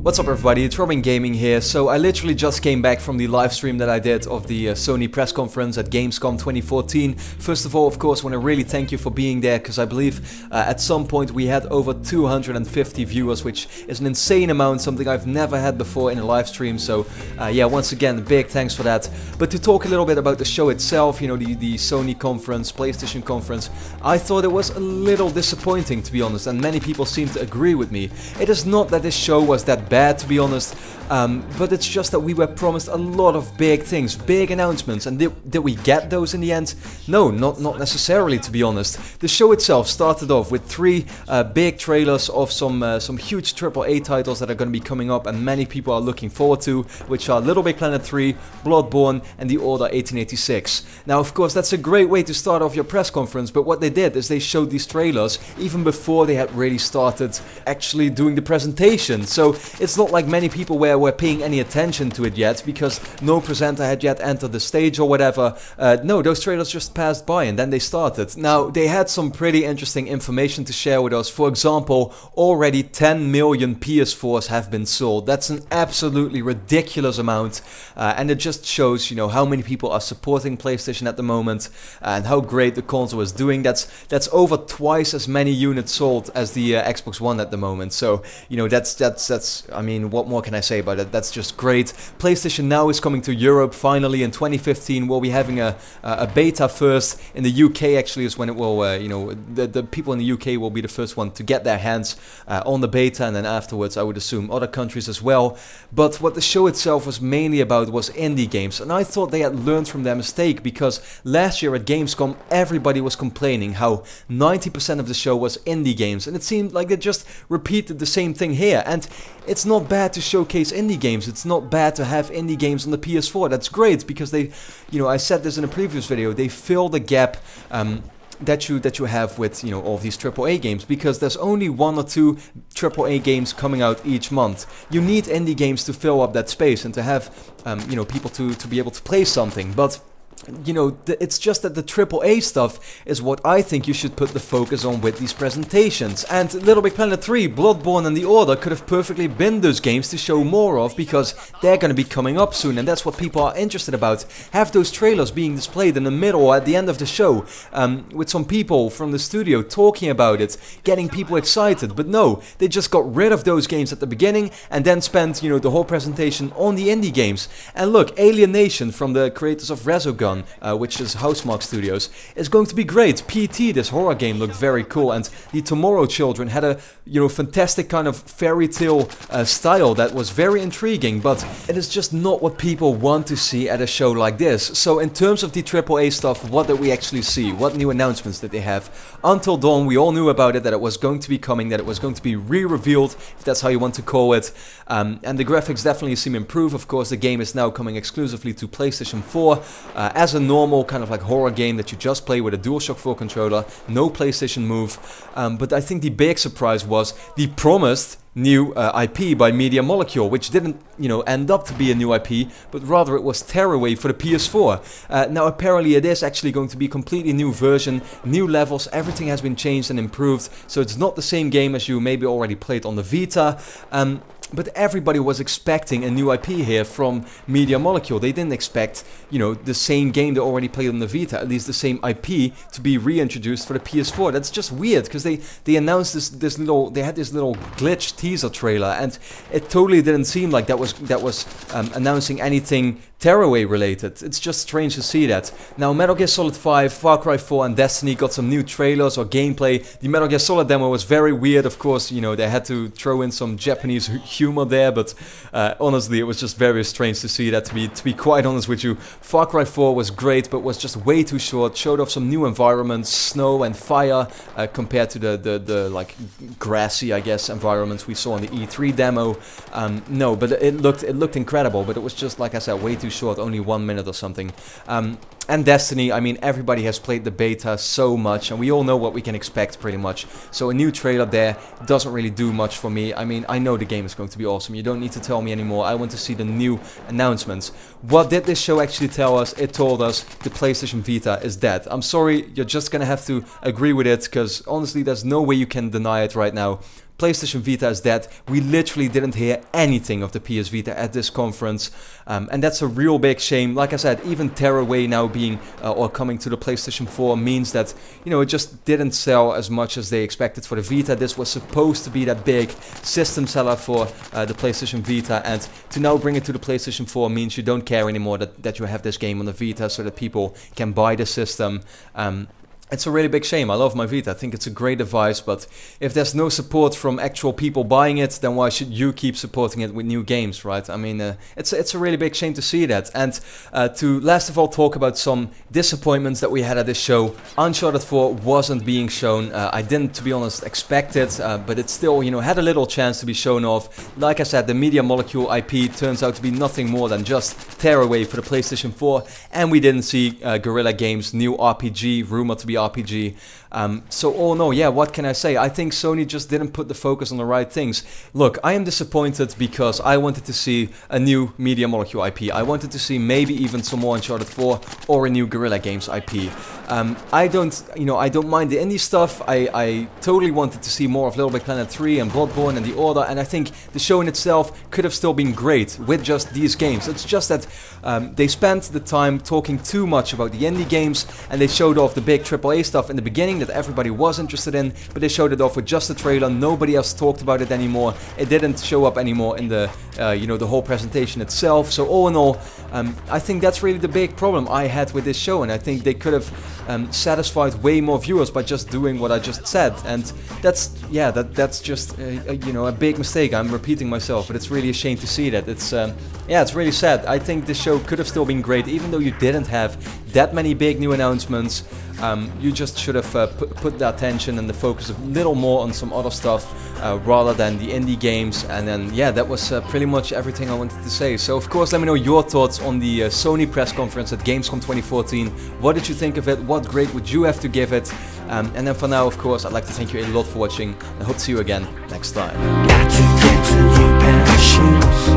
What's up everybody, it's RobinGaming here. So I literally just came back from the live stream that I did of the Sony press conference at Gamescom 2014. First of all, of course, I want to really thank you for being there, because I believe at some point we had over 250 viewers, which is an insane amount, something I've never had before in a live stream. So yeah, once again, big thanks for that. But to talk a little bit about the show itself, you know, the Sony conference, PlayStation conference, I thought it was a little disappointing, to be honest, and many people seem to agree with me. It is not that this show was that bad, to be honest, but it's just that we were promised a lot of big things, big announcements, and did we get those in the end? No, not necessarily, to be honest. The show itself started off with three big trailers of some huge AAA titles that are going to be coming up and many people are looking forward to, which are Little Big Planet 3, Bloodborne and The Order 1886. Now, of course, that's a great way to start off your press conference, but what they did is they showed these trailers even before they had really started actually doing the presentation. So it's not like many people were paying any attention to it yet, because no presenter had yet entered the stage or whatever. No, those trailers just passed by and then they started. Now, they had some pretty interesting information to share with us. For example, already 10 million PS4s have been sold. That's an absolutely ridiculous amount, and it just shows, you know, how many people are supporting PlayStation at the moment and how great the console is doing. That's over twice as many units sold as the Xbox One at the moment. So, you know, that's I mean, what more can I say about it? That's just great. PlayStation Now is coming to Europe finally in 2015. We'll be having a beta first. In the UK actually is when it will, you know, the people in the UK will be the first one to get their hands on the beta, and then afterwards I would assume other countries as well. But what the show itself was mainly about was indie games, and I thought they had learned from their mistake, because last year at Gamescom everybody was complaining how 90% of the show was indie games, and it seemed like they just repeated the same thing here. And it's not bad to showcase indie games, it's not bad to have indie games on the PS4, that's great, because they, you know, I said this in a previous video, they fill the gap that you have with, you know, all of these AAA games, because there's only 1 or 2 AAA games coming out each month. You need indie games to fill up that space and to have, you know, people to be able to play something. But you know, it's just that the AAA stuff is what I think you should put the focus on with these presentations. And Little Big Planet 3, Bloodborne and The Order could have perfectly been those games to show more of, because they're going to be coming up soon and that's what people are interested about. Have those trailers being displayed in the middle or at the end of the show, with some people from the studio talking about it, getting people excited. But no, they just got rid of those games at the beginning and then spent, you know, the whole presentation on the indie games. And look, Alienation from the creators of Resogun, which is Housemarque Studios, is going to be great. PT, this horror game, looked very cool, and the Tomorrow Children had a, you know, fantastic kind of fairy tale style that was very intriguing, but it is just not what people want to see at a show like this. So in terms of the AAA stuff, what did we actually see? What new announcements did they have? Until Dawn, we all knew about it, that it was going to be coming, that it was going to be re-revealed, if that's how you want to call it, and the graphics definitely seem improved. Of course, the game is now coming exclusively to PlayStation 4, as a normal kind of like horror game that you just play with a DualShock 4 controller, no PlayStation Move. But I think the big surprise was the promised new IP by Media Molecule, which didn't, you know, end up to be a new IP, but rather it was Tearaway for the PS4. Now apparently it is actually going to be a completely new version, new levels, everything has been changed and improved, so it's not the same game as you maybe already played on the Vita. But everybody was expecting a new IP here from Media Molecule. They didn't expect, you know, the same game they already played on the Vita, at least the same IP, to be reintroduced for the PS4. That's just weird, because they announced this little, they had this little glitch teaser trailer, and it totally didn't seem like that was announcing anything Tearaway related. It's just strange to see that. Now Metal Gear Solid 5, Far Cry 4 and Destiny got some new trailers or gameplay. The Metal Gear Solid demo was very weird, of course, you know, they had to throw in some Japanese humor there, but honestly it was just very strange to see that, to be quite honest with you. Far Cry 4 was great, but was just way too short, showed off some new environments, snow and fire, compared to the like grassy, I guess, environments we saw in the E3 demo. No, but it looked incredible, but it was just, like I said, way too short, only 1 minute or something. And Destiny, I mean, everybody has played the beta so much, and we all know what we can expect pretty much. So a new trailer there doesn't really do much for me. I mean, I know the game is going to be awesome. You don't need to tell me anymore. I want to see the new announcements. What did this show actually tell us? It told us the PlayStation Vita is dead. I'm sorry, you're just gonna have to agree with it, because honestly, there's no way you can deny it right now. PlayStation Vita is dead. We literally didn't hear anything of the PS Vita at this conference, and that's a real big shame. Like I said, even Tearaway now being or coming to the PlayStation 4 means that, you know, it just didn't sell as much as they expected for the Vita. This was supposed to be that big system seller for the PlayStation Vita, and to now bring it to the PlayStation 4 means you don't care anymore that you have this game on the Vita so that people can buy the system. It's a really big shame. I love my Vita. I think it's a great device, but if there's no support from actual people buying it, then why should you keep supporting it with new games, right? I mean, it's a really big shame to see that. And to last of all talk about some disappointments that we had at this show, Uncharted 4 wasn't being shown. I didn't, to be honest, expect it, but it still, you know, had a little chance to be shown off. Like I said, the Media Molecule IP turns out to be nothing more than just Tearaway for the PlayStation 4, and we didn't see Guerrilla Games' new RPG, rumored to be RPG. So all in all, yeah, what can I say? I think Sony just didn't put the focus on the right things. Look, I am disappointed because I wanted to see a new Media Molecule IP. I wanted to see maybe even some more Uncharted 4 or a new Guerrilla Games IP. I don't mind the indie stuff. I totally wanted to see more of Little Big Planet 3 and Bloodborne and The Order, and I think the show in itself could have still been great with just these games. It's just that they spent the time talking too much about the indie games, and they showed off the big AAA stuff in the beginning that everybody was interested in, but they showed it off with just a trailer. Nobody else talked about it anymore. It didn't show up anymore in the the whole presentation itself. So all in all, I think that's really the big problem I had with this show, and I think they could have satisfied way more viewers by just doing what I just said. And that's just a big mistake. I'm repeating myself, but it's really a shame to see that. It's really sad. I think this show could have still been great, even though you didn't have that many big new announcements. You just should have put the attention and the focus a little more on some other stuff rather than the indie games. And then, yeah, that was pretty much everything I wanted to say. So, of course, let me know your thoughts on the Sony press conference at Gamescom 2014. What did you think of it? What grade would you have to give it? And then for now, of course, I'd like to thank you a lot for watching. I hope to see you again next time. Got to get a new pair of shoes.